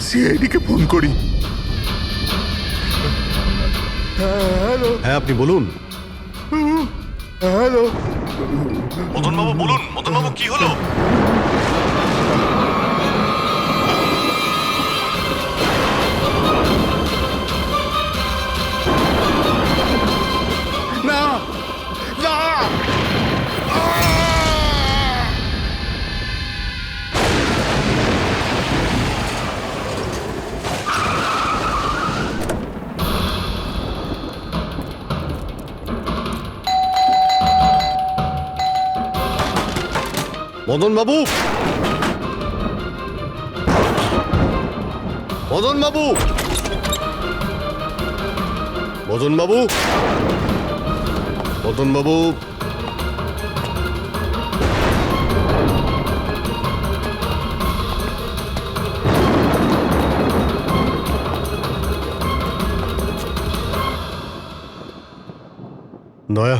সিআইডিকে phone করি। Hello. হ্যাঁ, আপনি বলুন। হ্যালো। মদনবাবু বলুন। মদনবাবু, কি হলো? না না, মদনবাবু, মদনবাবু, মদনবাবু, মদনবাবু, দয়া,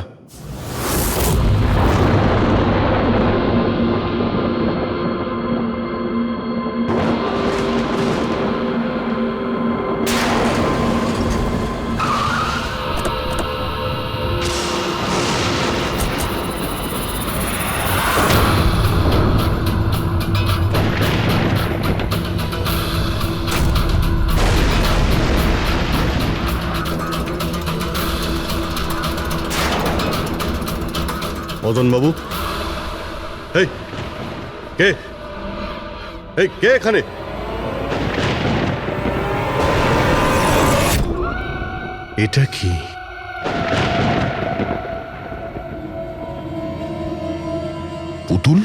মদনবাবু, এই কে? এই কে এখানে? এটা কি? পুতুল?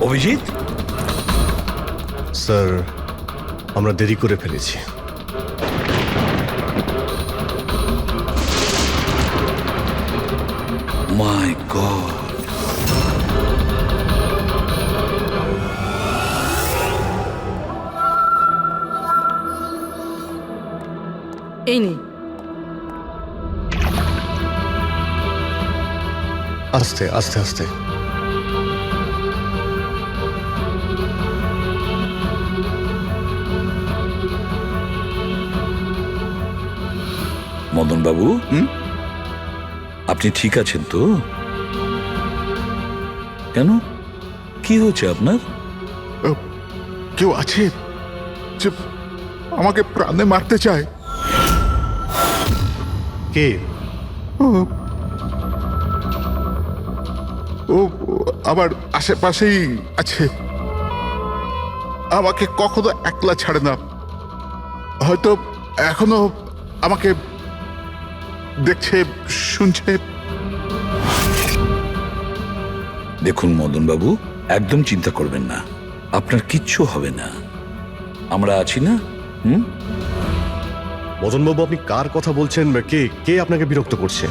অভিজিৎ, স্যার, আমরা দেরি করে ফেলেছি। মাই গড, এই নে। আস্তে আস্তে আস্তে। মদন বাবু, আপনি ঠিক আছেন তো? কেন, কি হয়েছে আপনার? কেউ আছে যে আমাকে প্রাণে মারতে চায়? কে? ও আবার আশেপাশেই আছে। আমাকে কখনো একলা ছাড়ে না। হয়তো এখনো আমাকে দেখছে, শুনছে। দেখুন মদন বাবু, একদম চিন্তা করবেন না, আপনার কিচ্ছু হবে না। আমরা আছি না? মদনবাবু, আপনি কার কথা বলছেন? কে কে আপনাকে বিরক্ত করছে?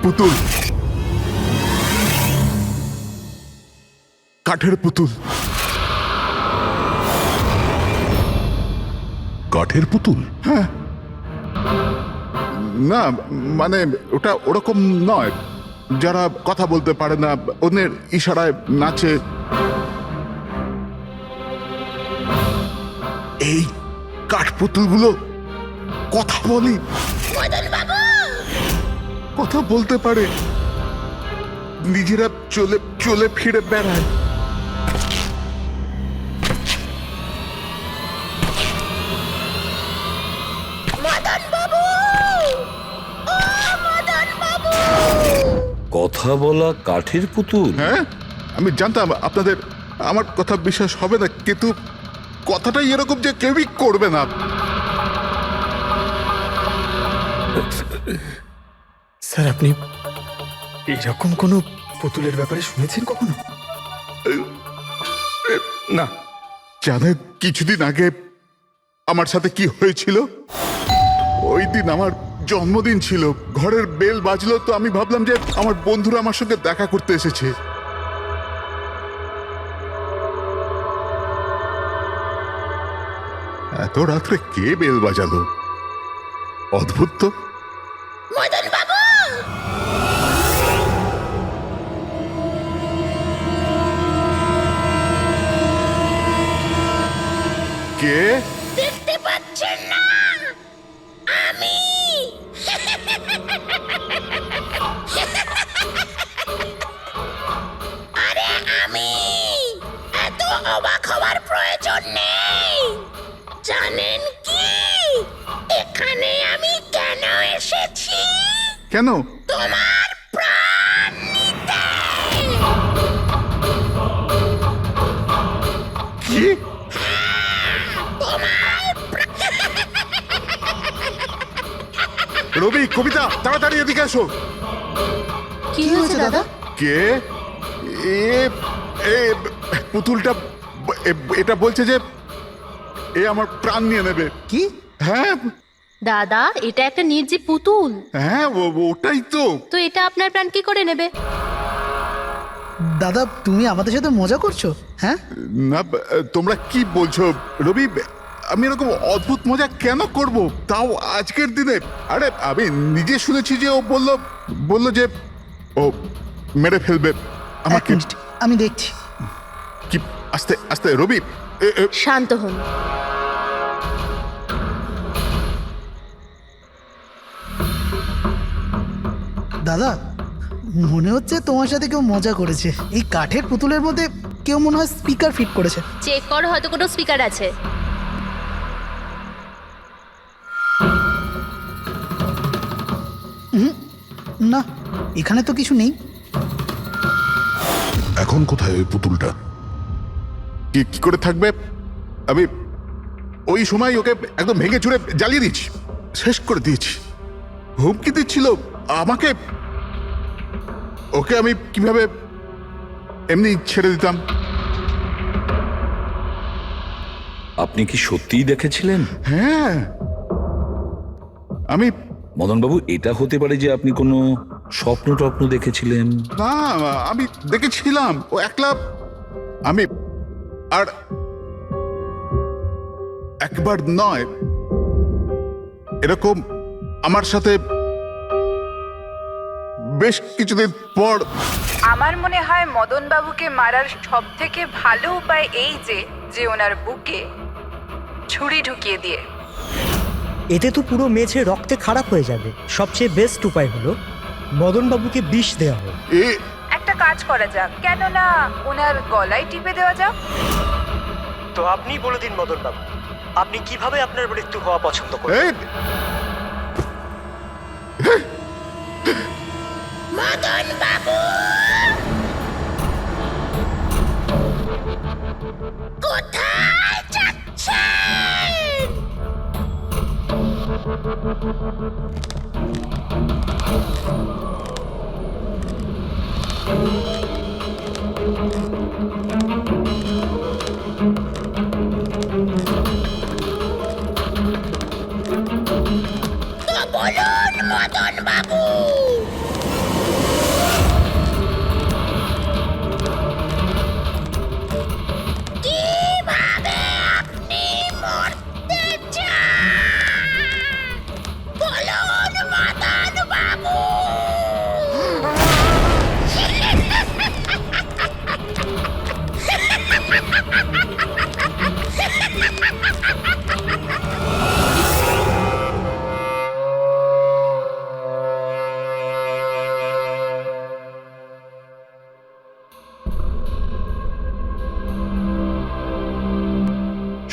পুতুল, কাঠের পুতুল। কাঠের পুতুল? না মানে ওটা ওরকম নয়, যারা কথা বলতে পারে না, অন্যের ইশারায় নাচে। এই কাঠ পুতুলগুলো কথা বলে, কথা বলতে পারে, নিজেরা চলে চলে ফিরে বেড়ায়। কথা বলা কাঠের পুতুল? হ্যাঁ, আমি জানতাম আপনাদের আমার কথা বিশ্বাস হবে না, কিন্তু কথাটাই এরকম যে কেউই করবে না। স্যার, আপনি এরকম কোনো পুতুলের ব্যাপারে শুনেছেন কখনো? না। জানেন কিছুদিন আগে আমার সাথে কি হয়েছিল? ওই দিন আমার জন্মদিন ছিল, ঘরের বেল বাজলো, তো আমি ভাবলাম যে আমার বন্ধুরা আমার সঙ্গে দেখা করতে এসেছে। এত রাত্রে কে বেল বাজালো? অদ্ভুত তো। কে? দেখতে পাচ্ছেন না? আমি আরে আমি, এত অবাক হওয়ার প্রয়োজন নেই। জানেন কি এখানে আমি কেন এসেছি? কেন? তোমার প্রাণ নিতে। কি? রবি, কবিতা, তাড়াতাড়ি এদিকে এসো। কি হয়েছে দাদা? কে? এ এ পুতুলটা এটা বলছে যে এ আমার প্রাণ নিয়ে নেবে। কি? হ্যাঁ দাদা, এটা একটা নির্জীব পুতুল। হ্যাঁ, ওটাই তো। তো এটা আপনার প্রাণ কি করে নেবে? দাদা, তুমি আমাদের সাথে মজা করছো? হ্যাঁ, না, তোমরা কি বলছো রবি? আমি এরকম অদ্ভুত মজা কেন করব, তাও আজকের দিনে? আরে আমি নিজে শুনেছি যে ও বললো যে ও মেরে ফেলবে এক আমাকে। মিনিট, আমি দেখছি। কি? আস্তে আস্তে রবি। শান্ত হন। দাদা, মনে হচ্ছে তোমার সাথে কেউ মজা করেছে। এই কাঠের পুতুলের মধ্যে কেউ মনে হয় স্পিকার ফিট করেছে। চেক করো, হয়তো কোনো স্পিকার আছে। না, এখানে তো কিছু নেই। এখন কোথায় ওই পুতুলটা? কি করে থাকবে? আমি ওই সময় ওকে একদম ভেঙে চুরে জ্বালিয়ে দিয়েছি, শেষ করে দিয়েছি। হুমকি দিচ্ছিল আমাকে, ওকে আমি কিভাবে এমনি ছেড়ে দিতাম? আপনি কি সত্যিই দেখেছিলেন? হ্যাঁ, আমি মদনবাবু, এটা হতে পারে যে আপনি কোনো স্বপ্ন টপ্ন দেখেছিলেন। না, আমি দেখেছিলাম ও একলা। আমি আর একবার নয়, এরকম আমার সাথে বেশ কিছুদিন পর। আমার মনে হয় মদন বাবুকে মারার সব থেকে ভালো উপায় এই যে ওনার বুকে ছুরি ঢুকিয়ে দিয়ে। এতে তো পুরো মেঝে রক্তে খারাপ হয়ে যাবে। সবচেয়ে বেস্ট উপায় হলো মদনবাবুকে বিষ দেওয়া হোক। একটা কাজ করা যাক, কেন না ওনার গলায় টিপে দেওয়া যাক। তো আপনি বলে দিন মদনবাবু, আপনি কিভাবে আপনার মৃত্যু হওয়া পছন্দ করেন? মদন বাবু, কোথায় যাচ্ছেন? বাবু। কিভাবে আপনি মরতে চান বলুন মদন বাবু।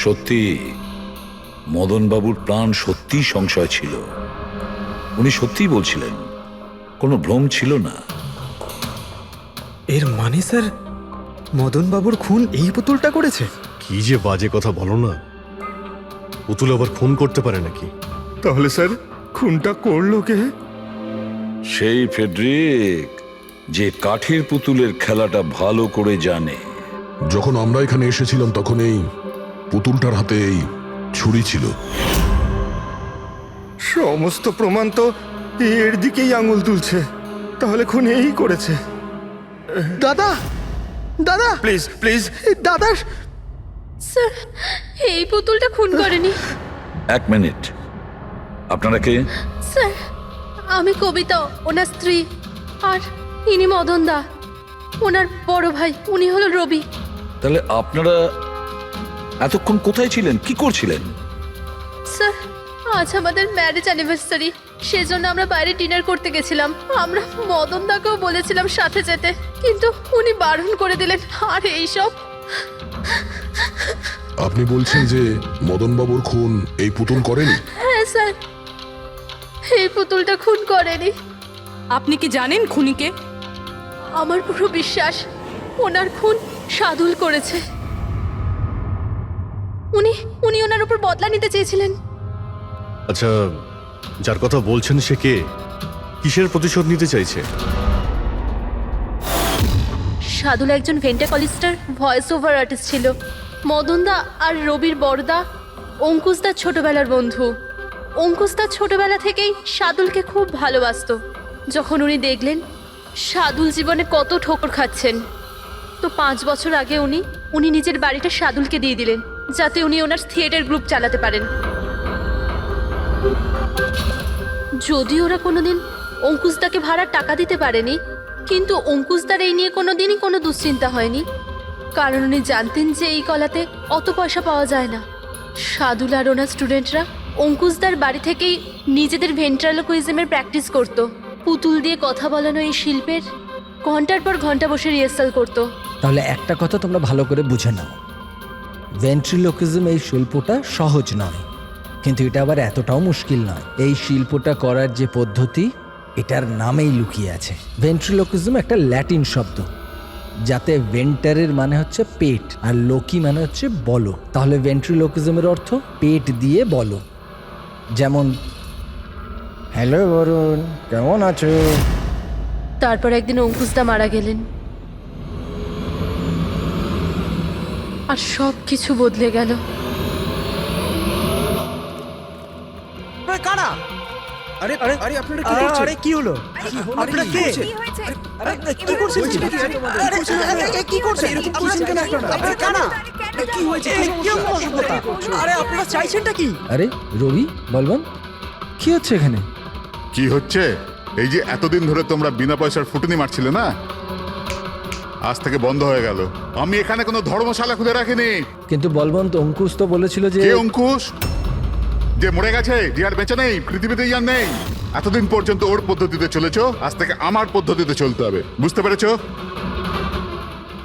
সত্যি মদনবাবুর প্রাণ সত্যি সংশয় ছিল। উনি সত্যিই বলছিলেন, কোনো ভ্রম ছিল না। এর মানে স্যার মদন বাবুর খুন এই পুতুলটা করেছে? কি যে বাজে কথা বলো না, পুতুল আবার খুন করতে পারে নাকি? তাহলে স্যার খুনটা করলো কে? সেই ফেডরিক যে কাঠের পুতুলের খেলাটা ভালো করে জানে। যখন আমরা এখানে এসেছিলাম তখন এই পুতুলটার হাতে এই ছুরি ছিল। সমস্ত প্রমাণ তো এর দিকেই আঙুল তুলছে। তাহলে খুন এই করেছে। দাদা, দাদা, প্লিজ প্লিজ দাদা, স্যার এই পুতুলটা খুন করেনি। এক মিনিট, আপনারা কে? স্যার আমি কবিতা, ওনার স্ত্রী, আর ইনি মদন দা, ওনার বড় ভাই। উনি হলো রবি। তাহলে আপনারা এতক্ষণ কোথায় ছিলেন, কি করছিলেন? স্যার আজ আমাদের ম্যারেজ অ্যানিভার্সারি, সেজন্য আমরা বাইরে ডিনার করতে গেছিলাম। আমরা মদন দাকেও বলেছিলাম সাথে যেতে, কিন্তু উনি বারণ করে দিলেন। আর এইসব আপনি বলছেন যে মদনবাবুর খুন এই পুতুল করেনি? হ্যাঁ স্যার, এই পুতুলটা খুন করেনি। আপনি কি জানেন খুনিকে? আমার পুরো বিশ্বাস ওনার খুন সাদুল করেছে। উনি উনি ওনার উপর বদলা নিতে চেয়েছিলেন। আচ্ছা, যার কথা বলছেন সে কে? কিসের প্রতিশোধ নিতে চাইছে? সাদুল একজন ভেন্টাকলিস্টার ভয়েস ওভার আর্টিস্ট ছিল। মদনদা আর রবির বড়দা অঙ্কুশদার ছোটবেলার বন্ধু। অঙ্কুশদা ছোটবেলা থেকেই সাদুলকে খুব ভালোবাসতো। যখন উনি দেখলেন সাদুল জীবনে কত ঠোকর খাচ্ছেন, তো 5 বছর আগে উনি নিজের বাড়িটা সাদুলকে দিয়ে দিলেন, যাতে উনি ওনার থিয়েটার গ্রুপ চালাতে পারেন। যদি ওরা কোনোদিন অঙ্কুশদাকে ভাড়ার টাকা দিতে পারেনি, কিন্তু অঙ্কুশদার এই নিয়ে কোনোদিনই কোনো দুশ্চিন্তা হয়নি, কারণ উনি জানতেন যে এই কলাতে অত পয়সা পাওয়া যায় না। সাদুল আর ওনার স্টুডেন্টরা অঙ্কুশদার বাড়ি থেকেই নিজেদের ভেন্ট্রালোকুইজমের প্র্যাকটিস করত। পুতুল দিয়ে কথা বলানো এই শিল্পের ঘন্টার পর ঘন্টা বসে রিহার্সাল করত। তাহলে একটা কথা তোমরা ভালো করে বুঝে নাও, ভেন্ট্রিলোকিজম এই শিল্পটা সহজ নয়, কিন্তু এটা আবার এতটাও মুশকিল নয়। এই শিল্পটা করার যে পদ্ধতি, এটার নামেই লুকিয়ে আছে। ভেন্ট্রিলোকিজম একটা ল্যাটিন শব্দ, যাতে ভেন্টারের মানে হচ্ছে পেট আর লোকি মানে হচ্ছে বলো। তাহলে ভেন্ট্রিলোকিজমের অর্থ পেট দিয়ে বলো। যেমন, হ্যালো বরুণ, কেমন আছো? তারপর একদিন অঙ্কুশদা মারা গেলেন, আর সব কিছু বদলে গেল। কারা? আরে আরে আরে আপনারা কি করছেন? আরে কি হলো? আপনারা কে? কি হয়েছে? আরে কি করছেন? কি করছেন? এরকম করছেন কেন আপনারা? আপনারা কারা? কি হয়েছে? আরে আপনারা চাইছেনটা কি? আরে রবি, বলবান, কি হচ্ছে এখানে? কি হচ্ছে? এই যে এতদিন ধরে তোমরা বিনা পয়সার ফুটনি মারছিলে না, আজ থেকে বন্ধ হয়ে গেল। আমি এখানে কোনো ধর্মশালা খুলে রাখিনি। কিন্তু বলবন্ত, অঙ্কুশ তো বলেছিল যে... কে অঙ্কুশ? যে মরে গেছে, যে আর বেঁচে নেই, পৃথিবীতে আর নেই। এতদিন পর্যন্ত ওর পদ্ধতিতে চলেছো, আজ থেকে আমার পদ্ধতিতে চলতে হবে। বুঝতে পেরেছো?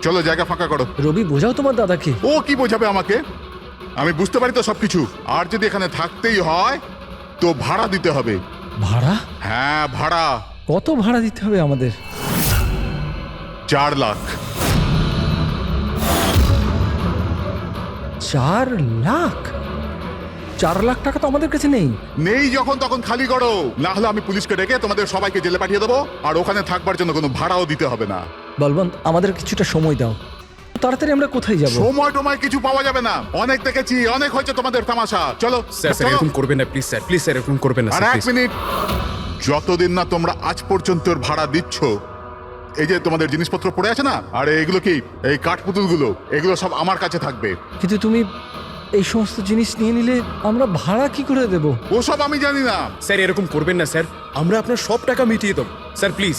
চলো জায়গা ফাঁকা করো। রবি, বোঝাও তোমার দাদাকে। ও কি বোঝাবে আমাকে? আমি বুঝতে পারি তো সবকিছু। আর যদি এখানে থাকতেই হয় তো ভাড়া দিতে হবে। ভাড়া? হ্যাঁ, ভাড়া। কত ভাড়া দিতে হবে আমাদের? 4 লাখ। 4 লাখ? 4 লাখ টাকা তো আমাদের কাছে নেই। নেই যখন তখন খালি করো, না হলে আমি পুলিশকে ডেকে তোমাদের সবাইকে জেলে পাঠিয়ে দেবো, আর ওখানে থাকবার জন্য কোনো ভাড়াও দিতে হবে না। বলবন্ত, আমাদের কিছুটা সময় দাও, তাড়াতাড়ি আমরা কোথায় যাব? সময় টময় কিছু পাওয়া যাবে না। অনেক দেখেছি, অনেক হয়েছে তোমাদের তামাশা। চলো স্যার এরকম করবেন না প্লিজ স্যার, প্লিজ স্যার এরকম করবেন না আর স্যার, 1 মিনিট। যতদিন না তোমরা আজ পর্যন্ত ওর ভাড়া দিচ্ছ, এই যে তোমাদের জিনিসপত্র পড়ে আছে না, আর এগুলো কি, এই কাঠপুতুলগুলো, এগুলো সব আমার কাছে থাকবে। কিন্তু তুমি এই সমস্ত জিনিস নিয়ে নিলে আমরা ভাড়া কি করে দেব? ওসব আমি জানি না। স্যার এরকম করবেন না স্যার, আমরা আপনার সব টাকা মিটিয়ে দেবো স্যার, প্লিজ।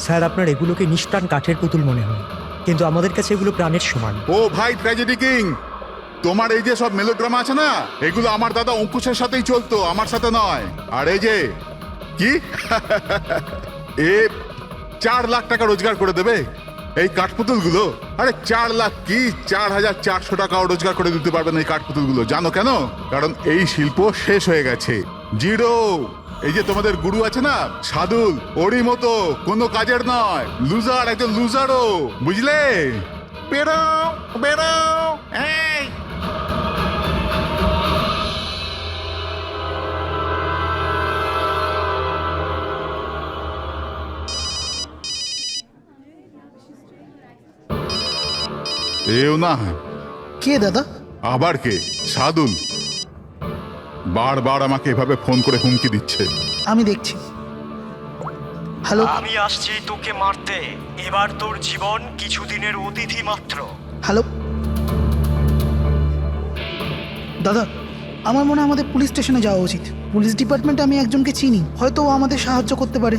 স্যার আপনার এগুলোকে নিষ্প্রাণ কাঠের পুতুল মনে হয়, কিন্তু আমাদের কাছে এগুলো প্রাণের সমান। ও ভাই ট্র্যাজেডি কিং, তোমার এই যে সব মেলোড্রামা আছে না, এগুলো আমার দাদা অঙ্কুশের সাথেই চলতো, আমার সাথে নয়। আর এই যে কি এ 4 লাখ টাকা রোজগার করে দেবে এই কাঠপুতুলগুলো। আরে 4 লাখ কি, 4,400 টাকাও রোজগার করে দিতে পারবেন এই কাঠপুতুলগুলো। জানো কেন? কারণ এই শিল্প শেষ হয়ে গেছে, জিরো। এই যে তোমাদের গুরু আছে না সাদুল, ওরই মতো কোনো কাজের নয়, লুজার, একজন লুজারও, বুঝলে? বেরো বেরো, এই এও না। কে দাদা? আবার কে? সাদুল বারবার আমাকে এভাবে ফোন করে হুমকি দিচ্ছে। আমি দেখছি। হ্যালো। আমি আসছি তোকে মারতে, এবার তোর জীবন কিছুদিনের অতিথি মাত্র। হ্যালো দাদা, আমার মনে হয় আমাদের পুলিশ স্টেশনে যাওয়া উচিত। পুলিশ ডিপার্টমেন্টে আমি একজনকে চিনি, হয়তো ও আমাদের সাহায্য করতে পারে।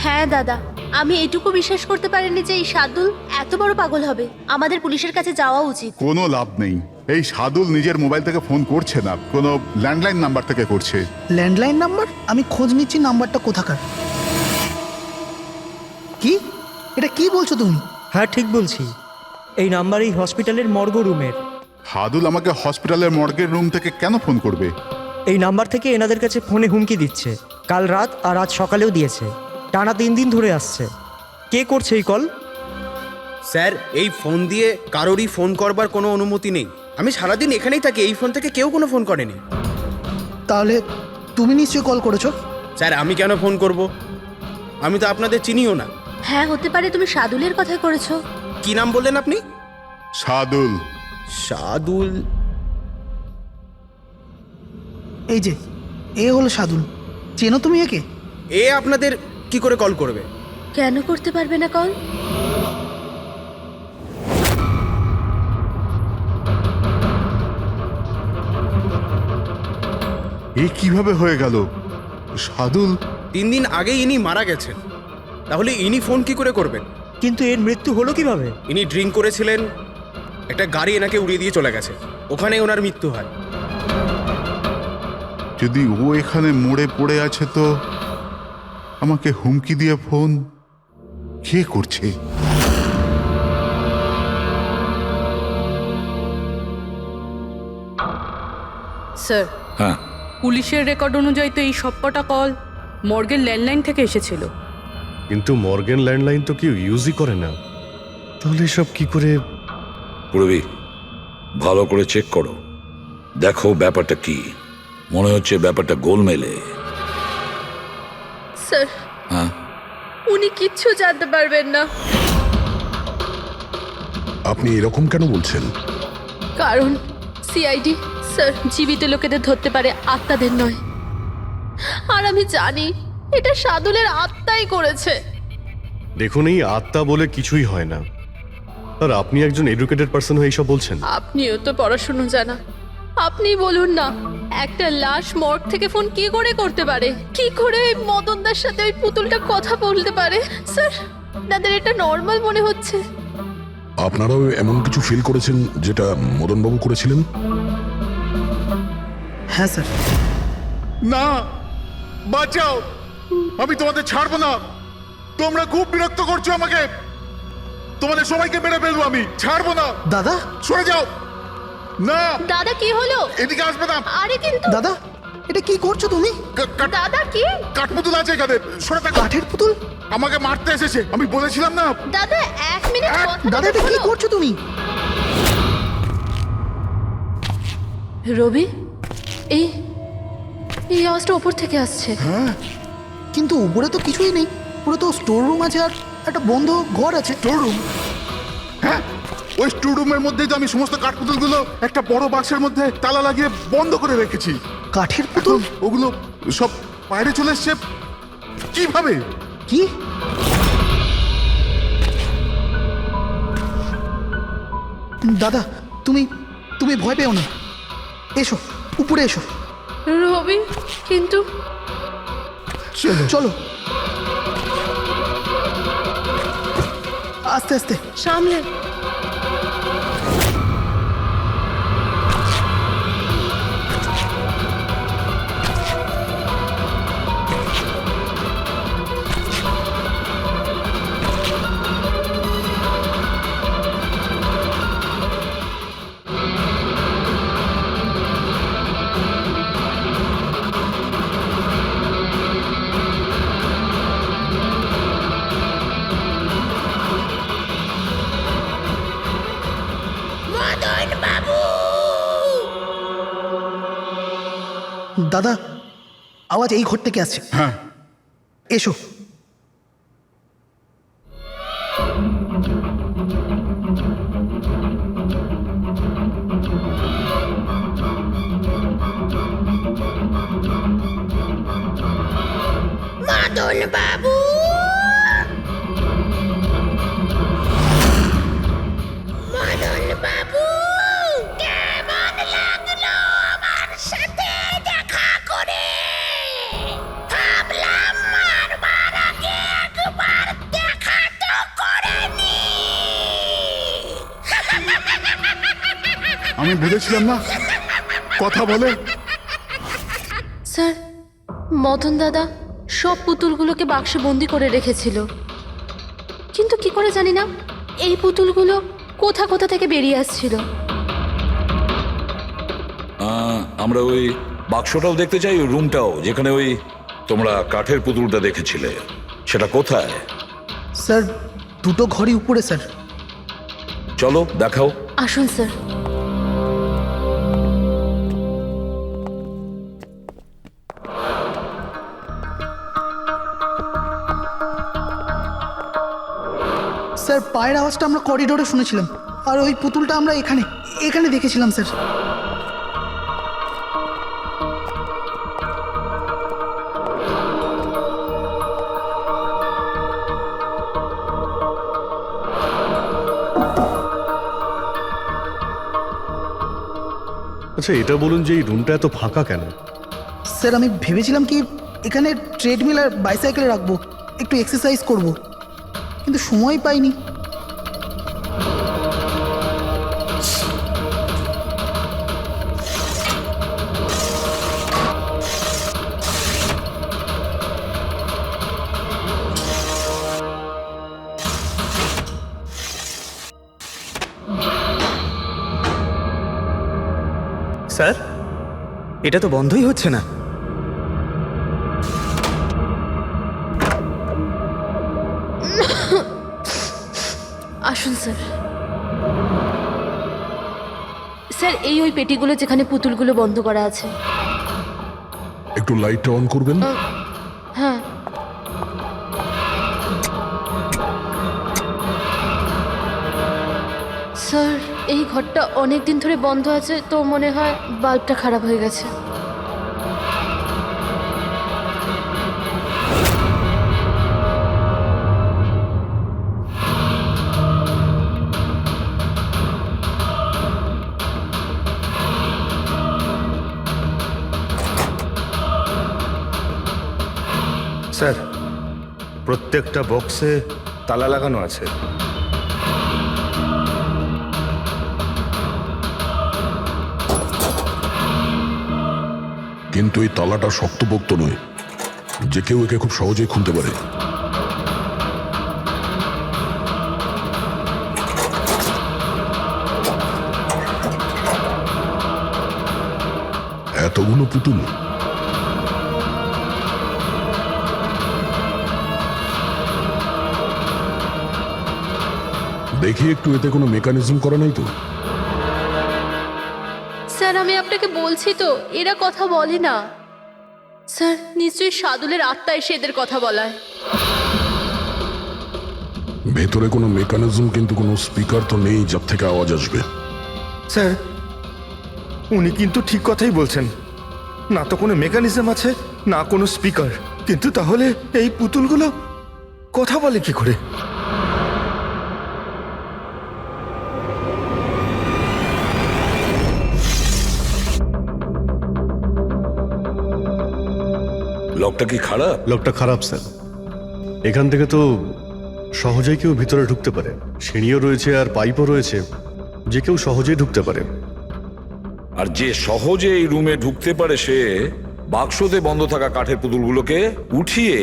হ্যাঁ দাদা, আমি এটুকু বিশ্বাস করতে পারিনি যে এই সাদুল এত বড় পাগল হবে। আমাদের পুলিশের কাছে যাওয়া উচিত। কোনো লাভ নেই, এই সাদুল নিজের মোবাইল থেকে ফোন করছে না, কোনো ল্যান্ডলাইন নাম্বার থেকে করছে। Landline number? আমি খোঁজ নিচ্ছি নাম্বারটা কোথাকার। কি? এটা কি বলছো তুমি? হ্যাঁ ঠিক বলছি, এই নাম্বার এই হসপিটালের মর্গ রুমের। সাদুল আমাকে হসপিটালের মর্গের রুম থেকে কেন ফোন করবে? এই নাম্বার থেকে এনাদের কাছে ফোনে হুমকি দিচ্ছে, কাল রাত আর আজ সকালেও দিয়েছে, টানা 3 দিন ধরে আসছে। কে করছে এই কল? স্যার এই ফোন দিয়ে কারোরই ফোন করবার কোনো অনুমতি নেই। আমি সারাদিন এখানেই থাকি, এই ফোন থেকে কেউ কোনো ফোন করেনি। তাহলে তুমি নিশ্চয়ই কল করেছো। স্যার আমি কেন ফোন করব? আমি তো আপনাদের চিনিও না। হ্যাঁ হতে পারে তুমি সাদুলের কথা করেছো। কি নাম বললেন আপনি? সাদুল। সাদুল? এই যে এ হলো সাদুল, চেনো তুমি একে? এ আপনাদের কি করে কল করবে? কেন করতে পারবে না কল? এ কিভাবে হয়ে গেল? সাদুল 3 দিন আগে ইনি মারা গেছেন, তাহলে ইনি ফোন কি করে করবেন? কিন্তু এর মৃত্যু হলো কিভাবে? ইনি ড্রিঙ্ক করেছিলেন, একটা গাড়ি এনাকে উড়িয়ে দিয়ে চলে গেছে, ওখানেই ওনার মৃত্যু হয়। যদি ও এখানে মরে পড়ে আছে, তো আমাকে হুমকি দিয়ে ফোন কে করছে? স্যার, হ্যাঁ, পুলিশের রেকর্ড অনুযায়ী তো এই সবকটা কল মর্গের ল্যান্ডলাইন থেকে এসেছিল। কিন্তু মর্গেন ল্যান্ডলাইন তো কেউ ইউজই করে না, তাহলে সব কি করে? পূর্বী ভালো করে চেক করো, দেখো ব্যাপারটা কি। মনে হচ্ছে ব্যাপারটা গোলমেলে। স্যার হ্যাঁ, উনি কিচ্ছু জানতে পারবেন না, আপনি এরকম কেন বলছেন? কারণ সিআইডি স্যার জীবিত লোকেদের ধরতে পারে, আত্মাদের নয়। আর আমি জানি এটা সাদুলের আত্মাই করেছে। দেখুন, এই আত্মা বলে কিছুই হয় না। আর আপনি একজন এডুকেটেড পার্সন হয়ে এইসব বলছেন? আপনিও তো পড়াশুনো জানা, আপনি বলুন না, একটা লাশ মর্গ থেকে ফোন কি করে করতে পারে? কি করে ওই মদনদার সাথে ওই পুতুলটা কথা বলতে পারে? স্যার তাদের এটা নর্মাল মনে হচ্ছে। আপনারাও এমন কিছু ফিল করেছেন যেটা মদনবাবু করেছিলেন? হ্যাঁ স্যার। না, বাঁচাও, আমি তোমাদের ছাড়বো না। তোমরা খুব বিরক্ত করছো আমাকে, তোমাদের সবাইকে মেরে ফেলবো আমি, ছাড়বো না। দাদা, সরে যাও। না দাদা কি হলো? এদিকে আসবে না। আরে কিন্তু দাদা এটা কি করছো তুমি? দাদা কি? কাঠপুতুল আছে এখানে, সরে থাকো। কাঠের পুতুল? আমাকে মারতে এসেছে, আমি বলেছিলাম না। দাদা 1 মিনিট দাদা এটা কি করছো তুমি? রবি, এই এই আওয়াজটা উপর থেকে আসছে। হ্যাঁ, কিন্তু উপরে তো কিছুই নেই, পুরো তো স্টোর রুম আছে আর একটা বন্ধ ঘর আছে। Store room? হ্যাঁ, ওই স্টোর রুমের মধ্যেই তো আমি সমস্ত কাঠপুতুলগুলো একটা বড় বাক্সের মধ্যে তালা লাগিয়ে বন্ধ করে রেখেছি। কাঠের পুতুল? ওগুলো সব বাইরে চলে এসছে। কিভাবে? কি? দাদা, তুমি তুমি ভয় পেও না, এসো উপরে এসো। রবি, কিন্তু চলো আস্তে আস্তে। সামলে। মদন বাবু, দাদা, আওয়াজ এই ঘর থেকে আসছে। হ্যাঁ, এসো। মদন বাবু, মদন বাবু, কেমন লাগলো আমার সাথে দেখা করে? ভাবলাম মারবার আগে একবার দেখা তো করে নি। আমি বুঝেছিলাম না কথা বলে। স্যার, মদন দাদা সব পুতুলগুলোকে বাক্সে বন্দি করে রেখেছিল, কিন্তু কি করে জানি না এই পুতুলগুলো কোথা কোথা থেকে বেরিয়ে আসছিল। আমরা ওই বাক্সটাও দেখতে চাই, ওই রুমটাও যেখানে ওই তোমরা কাঠের পুতুলটা দেখেছিলে, সেটা কোথায়? স্যার, দুটো ঘরই উপরে স্যার। চলো দেখাও। আসুন স্যার। স্যার, পায়ের আওয়াজটা আমরা করিডোরে শুনেছিলাম, আর ওই পুতুলটা আমরা এখানে এখানে দেখেছিলাম স্যার। আচ্ছা, এটা বলুন যে এই রুমটা এত ফাঁকা কেন? স্যার, আমি ভেবেছিলাম কি এখানে ট্রেডমিল আর বাইসাইকেল রাখবো, একটু এক্সারসাইজ করব, কিন্তু সময় পাইনি। স্যার, এটা তো বন্ধই হচ্ছে না। আসুন স্যার। স্যার, এই ওই পেটিগুলো যেখানে পুতুলগুলো বন্ধ করা আছে। একটু লাইটটা অন করবেন? হ্যাঁ। স্যার, এই ঘরটা অনেক দিন ধরে বন্ধ আছে, তো মনে হয় বাল্বটা খারাপ হয়ে গেছে। স্যার, প্রত্যেকটা বক্সে তালা লাগানো আছে। কিন্তু এই তালাটা শক্তপোক্ত নয় যে কেউ একে খুব সহজেই খুলতে পারে। এতগুলো পুতুল, দেখি একটু, এতে কোনো মেকানিজম করা নাই তো? স্যার, আমি আপনাকে বলছি তো, এরা কথা বলে না। স্যার, নিশ্চয়ই সাদুলের আত্মা এসে এদের কথা বলায়। ভেতরে কোনো মেকানিজম কিন্তু কোনো স্পিকার তো নেই যার থেকে আওয়াজ আসবে। স্যার, উনি কিন্তু ঠিক কথাই বলছেন, না তো কোনো মেকানিজম আছে, না কোনো স্পিকার। কিন্তু তাহলে এই পুতুলগুলো কথা বলে কি করে? লকটা কি খারাপ? লোকটা খারাপ স্যার। এখান থেকে তো সহজেই কেউ ভিতরে ঢুকতে পারে। সিঁড়িও রয়েছে আর পাইপও রয়েছে, যে কেউ সহজেই ঢুকতে পারে। আর যে সহজে এই রুমে ঢুকতে পারে সে বাক্সতে বন্ধ থাকা কাঠের পুতুলগুলোকে উঠিয়ে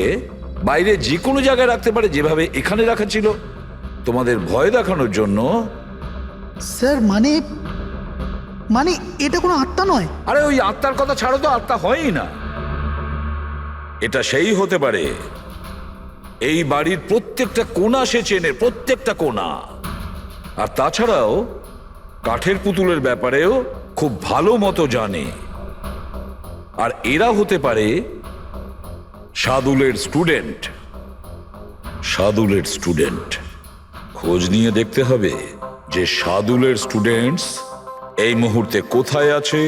বাইরে যে কোনো জায়গায় রাখতে পারে, যেভাবে এখানে রাখা ছিল তোমাদের ভয় দেখানোর জন্য। স্যার মানে মানে এটা কোনো আত্মা নয়? আরে ওই আত্মার কথা ছাড়ো তো, আত্মা হয়ই না। এটা সেই হতে পারে এই বাড়ির প্রত্যেকটা কোণা সে চেনে, প্রত্যেকটা কোণা। আর তাছাড়াও কাঠের পুতুলের ব্যাপারেও খুব ভালো মতো জানে। আর এরা হতে পারে সাদুলের স্টুডেন্ট। সাদুলের স্টুডেন্ট খোঁজ নিয়ে দেখতে হবে যে সাদুলের স্টুডেন্টস এই মুহূর্তে কোথায় আছে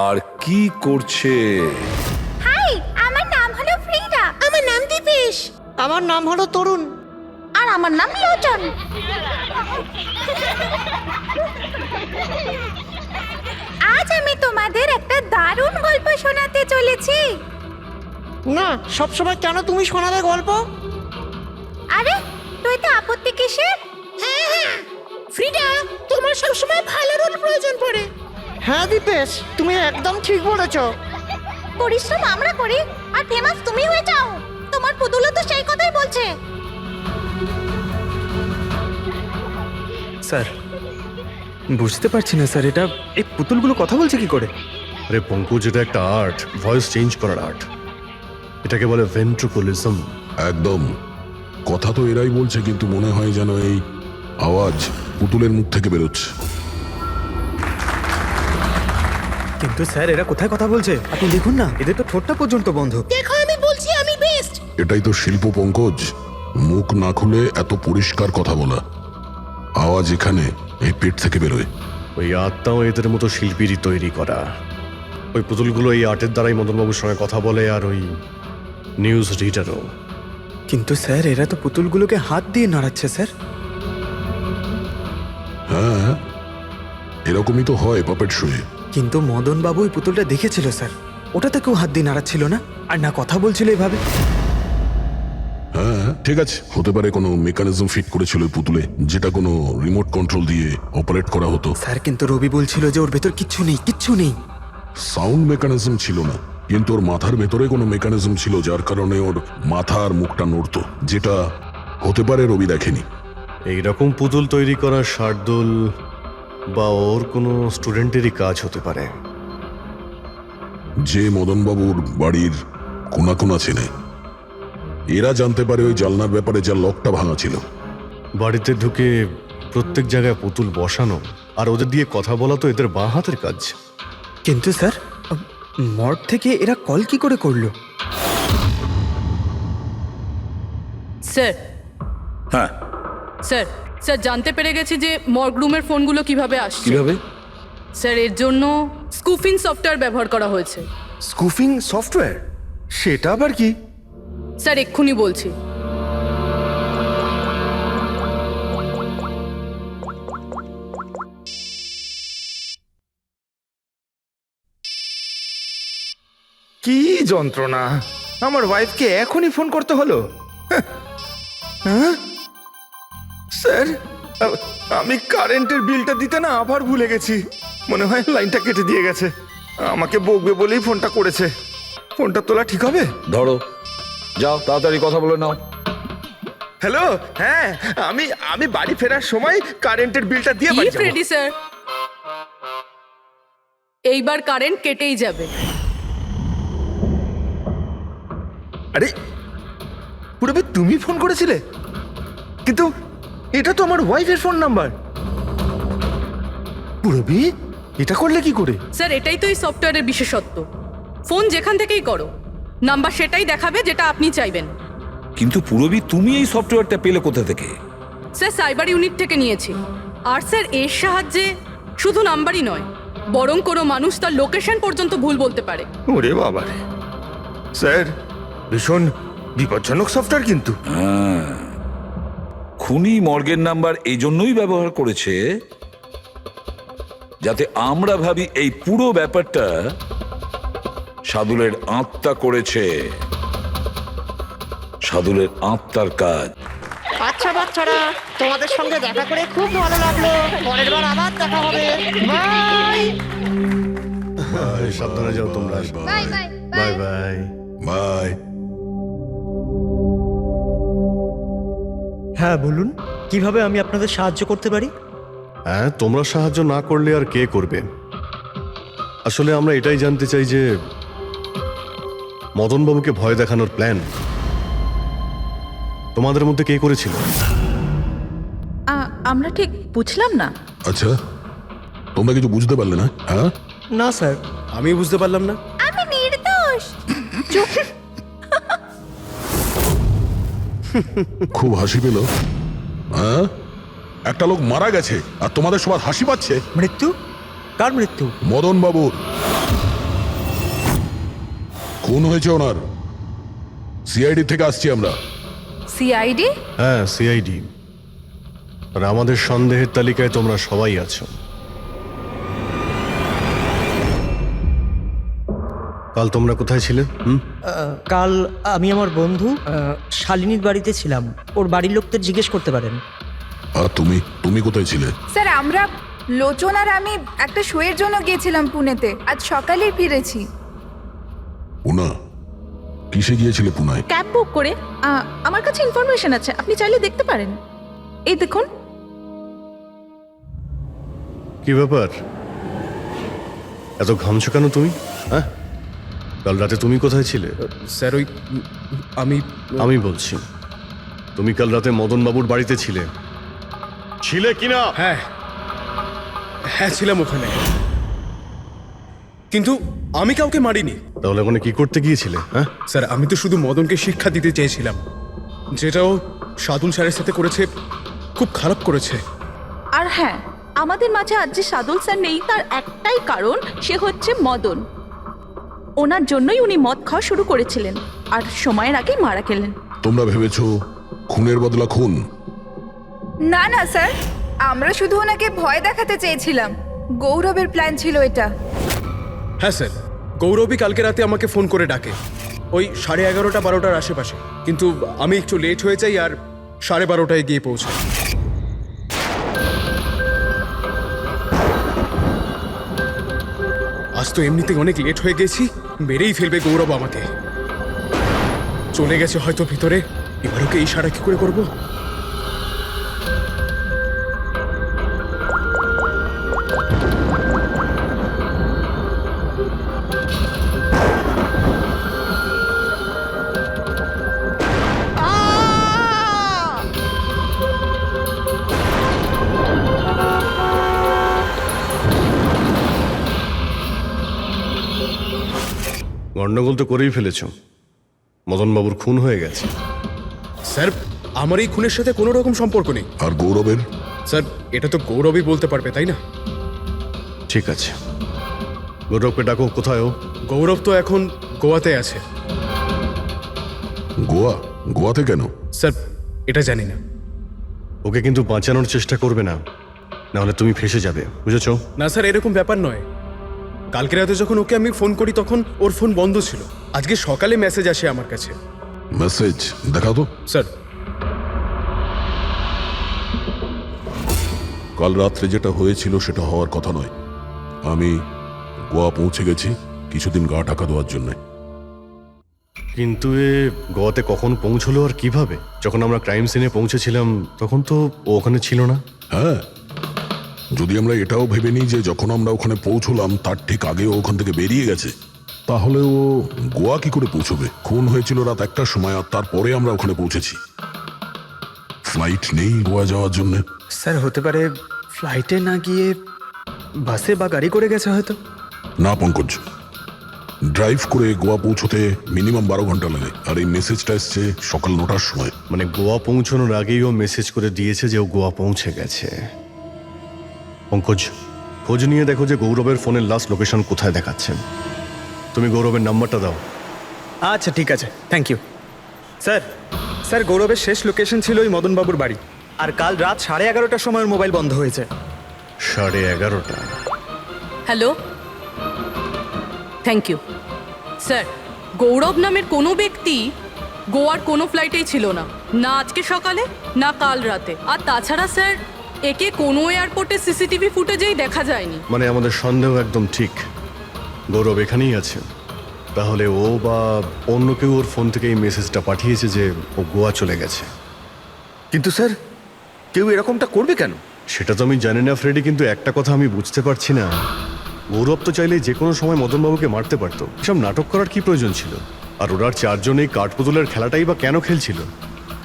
আর কি করছে। হাই, আমার নাম হলো ফ্রিডা। আমার নাম দীপেশ। আমার নাম হলো তরুণ। আর আমার নাম লোচন। আজ আমি তোমাদের একটা দারুণ গল্প শোনাতে চলেছি। না, সবসময় কেন তুমি শোনাবে গল্প? আরে তুই তো আপত্তি কিসের? হ্যাঁ হ্যাঁ ফ্রিডা, তোমার সবসময় ভালো রোল প্রয়োজন পড়ে। হ্যাঁ দীপেশ, তুমি একদম ঠিক বলেছো। পরিশ্রম আমরা করি আর ফেমাস তুমি হয়ে যাও। তোমার পুতুলও তো সেই কথাই বলছে। স্যার বুঝতে পারছি না স্যার, এটা এই পুতুলগুলো কথা বলছে কি করে? আরে পঙ্কজ, এটা একটা আর্ট, ভয়েস চেঞ্জ করার আর্ট। এটাকে বলে ভেন্ট্রিকুলিজম। একদম। কথা তো এরাই বলছে, কিন্তু মনে হয় যেন এই আওয়াজ পুতুলের মুখ থেকে বেরোচ্ছে। কিন্তু স্যার এরা কোথায় কথা বলছে? আপনি দেখুন না, এদের তো ঠোঁটটা পর্যন্ত বন্ধ। দেখো আমি বলছি আমি বেস্ট। এটাই তো শিল্প পঙ্কজ, মুখ না খুলে এত পরিষ্কার কথা বলা। আওয়াজ এখানে এই পেট থেকে বেরোয়। ওই আত্মাও এদের মতো শিল্পীরই তৈরি করা। ওই পুতুলগুলো এই আর্টের দ্বারাই মদনবাবুর সঙ্গে কথা বলে, আর ওই নিউজ রিডারও। কিন্তু স্যার এরা তো পুতুলগুলোকে হাত দিয়ে নাড়াচ্ছে স্যার। হ্যাঁ, এরকমই তো হয় পাপেট শোয়ে। কিন্তু মদন বাবু ওই পুতুলটা দেখেছিল স্যার, ওটাতে কেউ হাত দিয়ে নাড়াচ্ছিল না, আর না কথা বলছিল এভাবে। হ্যাঁ ঠিক আছে, হতে পারে কোনো মেকানিজম ফিট করেছিল ওই পুতুলে, যেটা কোনো রিমোট কন্ট্রোল দিয়ে অপারেট করা হতো। স্যার কিন্তু রবি বলছিল যে ওর ভেতর কিচ্ছু নেই, কিচ্ছু নেই। সাউন্ড মেকানিজম ছিল না, কিন্তু ওর মাথার ভেতরে কোনো মেকানিজম ছিল, যার কারণে ওর মাথা আর মুখটা নড়তো, যেটা হতে পারে রবি দেখেনি। এইরকম পুতুল তৈরি করা শার্দুল বা ওর কোনো স্টুডেন্টেরই কাজ হতে পারে, যে মদনবাবুর বাড়ির কোনা কোনা চেনে। এরা জানতে পারে ওই জানলার ব্যাপারে, যার লকটা ভাঙা ছিল। বাড়িতে ঢুকে প্রত্যেক জায়গায় পুতুল বসানো আর ওদের দিয়ে কথা বলা তো এদের বাঁ হাতের কাজ। কিন্তু স্যার মর্গ থেকে এরা কল কি করে করলো? স্যার হ্যাঁ স্যার স্যার জানতে পেরে গেছি যে মর্গ রুমের ফোনগুলো কিভাবে আসছে। কিভাবে? স্যার এর জন্য স্কুফিং সফটওয়্যার ব্যবহার করা হয়েছে। স্কুফিং সফটওয়্যার? সেটা আবার কি? স্যার এক্ষুনি বলছি। কি যন্ত্রণা! আমার ওয়াইফকে এখনই ফোন করতে হলো। হ্যাঁ স্যার, আমি কারেন্টের বিলটা দিতে না আবার ভুলে গেছি। মনে হয় লাইনটা কেটে দিয়ে গেছে। আমাকে বকবে বলেই ফোনটা করেছে। ফোনটা তোলা ঠিক হবে? ধরো, যাও তাড়াতাড়ি কথা বলে নাও। হ্যালো, হ্যাঁ আমি বাড়ি ফেরার সময় কারেন্টের বিলটা দিয়ে বাড়ি যাব। রেডি স্যার, এইবার কারেন্ট কেটেই যাবে। আরে পুরবি, তুমি ফোন করেছিলে? কিন্তু এটা তো আমার ওয়াইফের ফোন নাম্বার। পুরবি, এটা করলে কি করে? স্যার এটাই তো এই সফটওয়্যারের বিশেষত্ব। ফোন যেখান থেকেই করো, নাম্বার সেটাই দেখাবে যেটা আপনি চাইবেন। কিন্তু পুরবি, তুমি এই সফটওয়্যারটা পেলে কোথা থেকে? স্যার সাইবার ইউনিট থেকে নিয়েছি। আর স্যার এর সাহায্যে শুধু নাম্বারই নয়, বরং কোনো মানুষ তার লোকেশন পর্যন্ত ভুল বলতে পারে। ওরে বাবা রে! স্যার, ভীষণ বিপজ্জনক সফটওয়্যার কিন্তু। খুনি মর্গের নাম্বার এই জন্যই ব্যবহার করেছে যাতে আমরা ভাবি এই পুরো ব্যাপারটা সাদুলের আত্মা করেছে, সাদুলের আত্মার কাজ। আচ্ছা বাচ্চারা, তোমাদের সঙ্গে দেখা করে খুব ভালো লাগলো। পরের বার আবার দেখা হবে। বাই সাবধানে যাও তোমরা। Bye bye bye bye. Bye. হ্যাঁ বলুন, কিভাবে আমি আপনাদের সাহায্য করতে পারি? হ্যাঁ, তোমরা সাহায্য না করলে আর কে করবে? আসলে আমরা এটাই জানতে চাই যে মদনবাবুকে ভয় দেখানোর প্ল্যান তোমাদের মধ্যে কে করেছিল? আমরা ঠিক বুঝলাম না। আচ্ছা, তোমরা কিছু বুঝতে পারলে না? হ্যাঁ, না স্যার, আমি বুঝতে পারলাম না। আমি নির্দোষ। খুব হাসি পেল। হ্যাঁ, একটা লোক মারা গেছে আর তোমাদের সবার হাসি পাচ্ছে। মৃত্যু? কার মৃত্যু? মদন বাবুর খুন হয়েছে ওনার। সিআইডি থেকে আসছি আমরা। সিআইডি? হ্যাঁ, সিআইডি। আর আমাদের সন্দেহের তালিকায় তোমরা সবাই আছো। কাল তোমরা কোথায় ছিলে? কাল আমি আমার বন্ধু শালিনীর বাড়িতে ছিলাম। ওর বাড়ির লোকদের জিজ্ঞেস করতে পারেন। আর তুমি তুমি কোথায় ছিলে? স্যার আমরা লোচন আর আমি একটা শোয়ের জন্য গিয়েছিলাম পুনেতে, আজ সকালেই ফিরেছি। পুনা? কিসে গিয়েছিলে পুনায়? ক্যাব বুক করে। আমার কাছে ইনফরমেশন আছে, আপনি চাইলে দেখতে পারেন। এই দেখুন। কি ব্যাপার, এত ঘামছো কেন তুমি? হ্যাঁ, কাল রাতে তুমি কোথায় ছিলে? স্যার ওই আমি বলছি, তুমি কাল রাতে মদনবাবুর বাড়িতে ছিলে কিনা? হ্যাঁ হ্যাঁ ছিলাম ওখানে, কিন্তু আমি কাউকে মারিনি। তাহলে ওখানে কি করতে গিয়েছিলে? হ্যাঁ স্যার, আমি তো শুধু মদনকে শিক্ষা দিতে চেয়েছিলাম। যেটাও সাদুল স্যারের সাথে করেছে, খুব খারাপ করেছে। আর হ্যাঁ, আমাদের মাঝে আজ যে সাদুল স্যার নেই তার একটাই কারণ, সে হচ্ছে মদন। ওনার জন্যই উনি মদ খাওয়া শুরু করেছিলেন আর সময়ের আগেই মারা গেলেন। তোমরা ভেবেছো খুনের বদলা খুন? না না স্যার, আমরা শুধু ওনাকে ভয় দেখাতে চেয়েছিলাম। গৌরবের প্ল্যান ছিল এটা। হ্যাঁ স্যার, গৌরবই কালকে রাতে আমাকে ফোন করে ডাকে ওই 11:30-12টার আশেপাশে, কিন্তু আমি একটু লেট হয়ে যাই আর 12:30টায় গিয়ে পৌঁছাই। আজ তো এমনিতেই অনেক লেট হয়ে গেছি, মেরেই ফেলবে গৌরব আমাকে। চলে গেছে হয়তো ভিতরে, এবার ওকে ইশারা কি করে করবো? গন্ডগোল তো করেই ফেলেছ, মদনবাবুর খুন হয়ে গেছে। স্যার, আমার এই খুনের সাথে কোনো রকম সম্পর্ক নেই। আর গৌরবের? স্যার, এটা তো গৌরবই বলতে পারবে, তাই না? ঠিক আছে, গৌরবকে ডাকো। কোথায় ও? গৌরব তো এখন গোয়াতে আছে। গোয়া? গোয়াতে কেন? স্যার, এটা জানি না। ওকে কিন্তু বাঁচানোর চেষ্টা করবে না, নাহলে তুমি ফেসে যাবে, বুঝেছো? না স্যার, এরকম ব্যাপার নয়। কালকে রাতে যখন ওকে আমি ফোন করি তখন ওর ফোন বন্ধ ছিল। আজকে সকালে মেসেজ আসে আমার কাছে। মেসেজ দেখাও তো। স্যার, কাল রাত্রে যেটা হয়েছিল সেটা হওয়ার কথা নয়। আমি গোয়া পৌঁছে গেছি কিছুদিন গা ঢাকা দেওয়ার জন্য। কিন্তু এ গোয়াতে কখন পৌঁছলো আর কিভাবে? যখন আমরা ক্রাইম সিনে পৌঁছেছিলাম তখন তো ও ওখানে ছিল না। হ্যাঁ, যদি আমরা এটাও ভেবে নিই যে যখন আমরা ওখানে পৌঁছলাম তার ঠিক আগে ও ওখান থেকে বেরিয়ে গেছে, তাহলে ও গোয়া কি করে পৌঁছবে? খুন হয়েছিল রাত 1টার সময় আর তারপরে আমরা ওখানে পৌঁছেছি। ফ্লাইট নেই গোয়া যাওয়ার জন্য। স্যার, হতে পারে ফ্লাইটে না গিয়ে বাসে বা গাড়ি করে গেছে হয়তো। না পঙ্কজ, ড্রাইভ করে গোয়া পৌঁছতে মিনিমাম 12 ঘন্টা লাগে, আর এই মেসেজটা এসছে সকাল 9টার সময়। মানে গোয়া পৌঁছানোর আগেই ও মেসেজ করে দিয়েছে যে ও গোয়া পৌঁছে গেছে। পঙ্কজ, খোঁজ নিয়ে দেখো যে গৌরবের ফোনের লাস্ট লোকেশন কোথায় দেখাচ্ছে। তুমি গৌরবের নাম্বারটা দাও, আচ্ছা ঠিক আছে, থ্যাংক ইউ। স্যার স্যার গৌরবের শেষ লোকেশন ছিল ওই মদনবাবুর বাড়ি, আর কাল রাত 11:30টার সময় ওর মোবাইল বন্ধ হয়েছে। 11:30। Hello, thank you sir. Gaurav নামের কোনো ব্যক্তি গোয়ার কোনো ফ্লাইটেই ছিল না, না আজকে সকালে না কাল রাতে। আর তাছাড়া স্যার, একে কোনো এয়ারপোর্টে সিসিটিভি ফুটেজেই দেখা যায়নি। মানে আমাদের সন্দেহ একদম ঠিক, গৌরব এখানেই আছে। তাহলে ও বা অন্য কেউ ওর ফোন থেকে এই মেসেজটা পাঠিয়েছে যে ও গোয়া চলে গেছে। কিন্তু স্যার, কেউ এরকমটা করবে কেন? সেটা তো আমি জানি না ফ্রেডি, কিন্তু একটা কথা আমি বুঝতে পারছি না, গৌরব তো চাইলে যে কোনো সময় মদনবাবুকে মারতে পারতো। এসব নাটক করার কি প্রয়োজন ছিল? আর ওরার চারজন এই কাঠপুতুলের খেলাটাই বা কেন খেলছিল?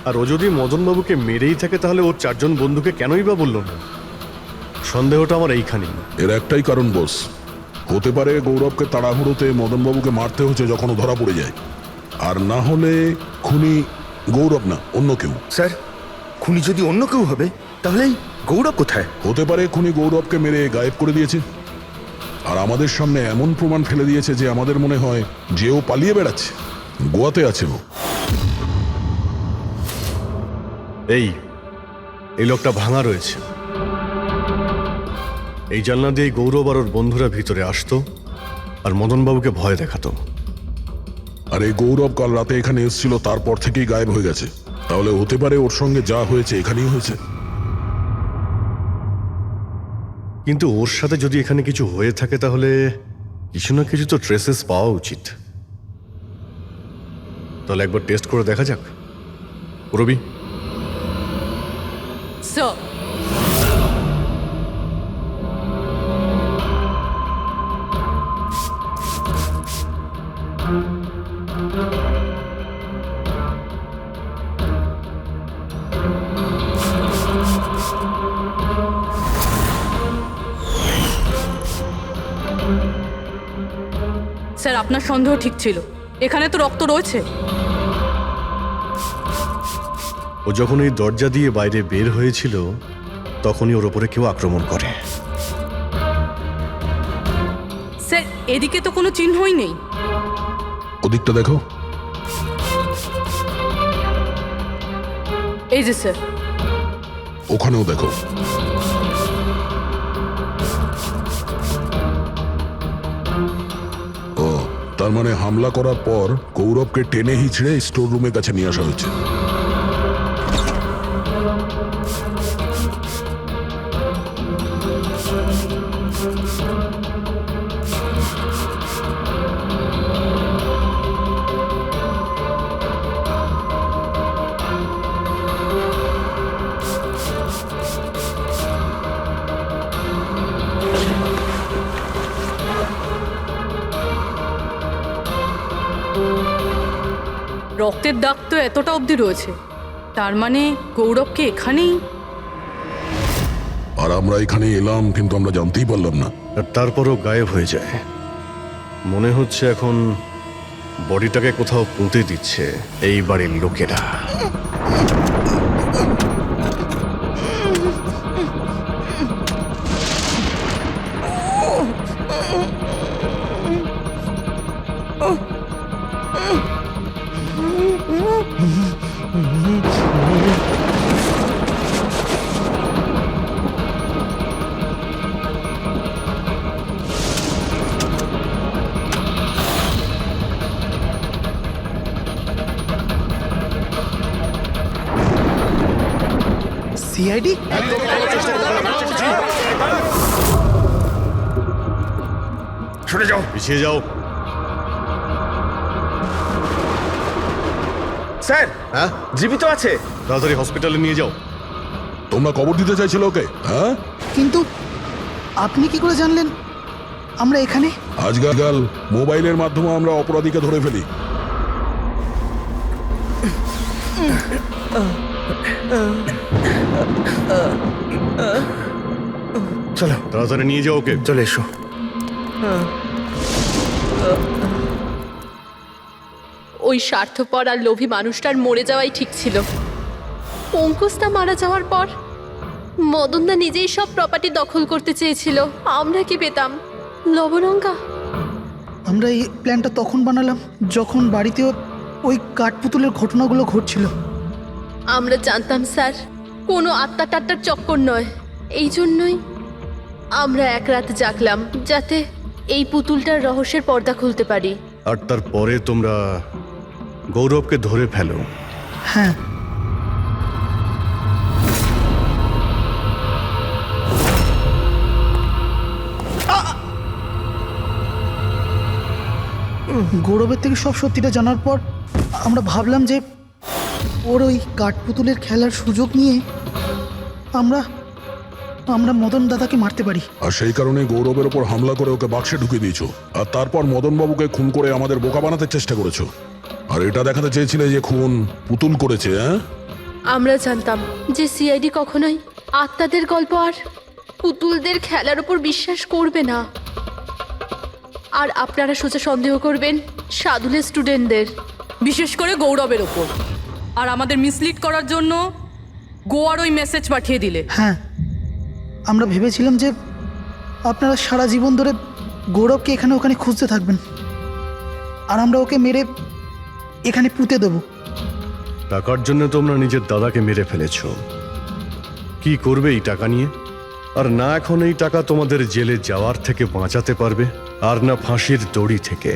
আর ও যদি মদনবাবুকে মেরেই থাকে তাহলে ওর চারজন বন্ধুকে কেনই বা বললো না? সন্দেহটা আমার এইখানেই। এর একটাই কারণ বস, হতে পারে গৌরবকে তাড়াহুড়োতে মদনবাবুকে মারতে হচ্ছে যখন ও ধরা পড়ে যায়। আর না হলে খুনি গৌরব না, অন্য কেউ। স্যার, খুনি যদি অন্য কেউ হবে তাহলে এই গৌরব কোথায়? হতে পারে খুনি গৌরবকে মেরে গায়েব করে দিয়েছে, আর আমাদের সামনে এমন প্রমাণ ফেলে দিয়েছে যে আমাদের মনে হয় যে ও পালিয়ে বেড়াচ্ছে, গোয়াতে আছে ও। এই লোকটা ভাঙা রয়েছে। এই জানলা দিয়ে গৌরব আর ওর বন্ধুরা ভিতরে আসতো আর মদনবাবুকে ভয় দেখাতো। আর এই গৌরব কাল রাতে এখানে এসেছিল, তারপর থেকেই গায়েব হয়ে গেছে। তাহলে হতে পারে ওর সঙ্গে যা হয়েছে এখানেই হয়েছে। কিন্তু ওর সাথে যদি এখানে কিছু হয়ে থাকে তাহলে কিছু না কিছু তো ট্রেসেস পাওয়া উচিত। তাহলে একবার টেস্ট করে দেখা যাক। রবি, স্যার, স্যার আপনার সন্দেহ ঠিক ছিল, এখানে তো রক্ত রয়েছে। ও যখন এই দরজা দিয়ে বাইরে বের হয়েছিল তখনই ওর ওপরে কেউ আক্রমণ করে। স্যার এদিকে তো কোনো চিহ্নই নেই। ওদিকটা দেখো। এই যে স্যার, ওখানেও দেখো। ও, তার মানে হামলা করার পর গৌরবকে টেনে হিচড়ে স্টোর রুমের কাছে নিয়ে আসা হয়েছে। রক্তের দাগ তো এতটা অবধি রয়েছে, তার মানে গৌরবকে এখানেই। আর আমরা এখানে এলাম কিন্তু আমরা জানতেই পারলাম না। আর তারপরও গায়েব হয়ে যায়। মনে হচ্ছে এখন বডিটাকে কোথাও পুঁতে দিচ্ছে এই বাড়ির লোকেরা। সিআইডি? সরে যাও, পিছিয়ে যাও। স্যার। হ্যাঁ, জীবিত আছে। তাড়াতাড়ি হসপিটালে নিয়ে যাও। তোমরা কবর দিতে চাইছিল ওকে? হ্যাঁ, কিন্তু আপনি কি করে জানলেন আমরা এখানে? আজকাল মোবাইলের মাধ্যমে আমরা অপরাধীকে ধরে ফেলি। চলো তাড়াতাড়ি নিয়ে যাও ওকে। চলে এসো। ওই স্বার্থপর আর লোভী মানুষটার মরে যাওয়াই ঠিক ছিল। অঙ্কুশদা মারা যাওয়ার পর মদনদা নিজেই সব প্রপার্টি দখল করতে চেয়েছিল। আমরা কি পেতাম? লবণঙ্গা। আমরা এই প্ল্যানটা তখন বানালাম যখন বাড়িতে ওই কাঠপুতুলের ঘটনাগুলো ঘটছিল। আমরা জানতাম স্যার কোনো আত্মা টাত্মার চক্কর নয়, এই জন্যই আমরা এক রাত জাগলাম যাতে এই পুতুলটার রহস্যের পর্দা খুলতে পারি। আর তারপরে তোমরা গৌরবকে ধরে ফেলো। হ্যাঁ, গৌরবের থেকে সব সত্যিটা জানার পর আমরা ভাবলাম যে ওর ওই কাঠপুতুলের খেলার সুযোগ নিয়ে আমরা আমরা মদন দাদাকে মারতে পারি। আর সেই কারণে গৌরবের ওপর হামলা করে ওকে বাক্সে ঢুকিয়ে দিয়েছো, আর তারপর মদনবাবুকে খুন করে আমাদের বোকা বানাতে চেষ্টা করেছো। আর এটা দেখাতে চেয়েছিলে যে খুন পুতুল করেছে। হ্যাঁ, আমরা জানতাম যে সিআইডি কখনোই আত্মাদের গল্প আর পুতুলদের খেলার উপর বিশ্বাস করবে না, আর আপনারা সোজা সন্দেহ করবেন সাধুলের স্টুডেন্টদের, বিশেষ করে গৌরবের ওপর। আর আমাদের মিসলিড করার জন্য গোয়ার ওই মেসেজ পাঠিয়ে দিলে। হ্যাঁ, আমরা ভেবেছিলাম যে আপনারা সারা জীবন ধরে গৌরবকে এখানে ওখানে খুঁজতে থাকবেন, আর আমরা ওকে মেরে এখানে পুঁতে দেবো। টাকার জন্য তোমরা নিজের দাদাকে মেরে ফেলেছ। কি করবে এই টাকা নিয়ে? আর না এখন এই টাকা তোমাদের জেলে যাওয়ার থেকে বাঁচাতে পারবে, আর না ফাঁসির দড়ি থেকে।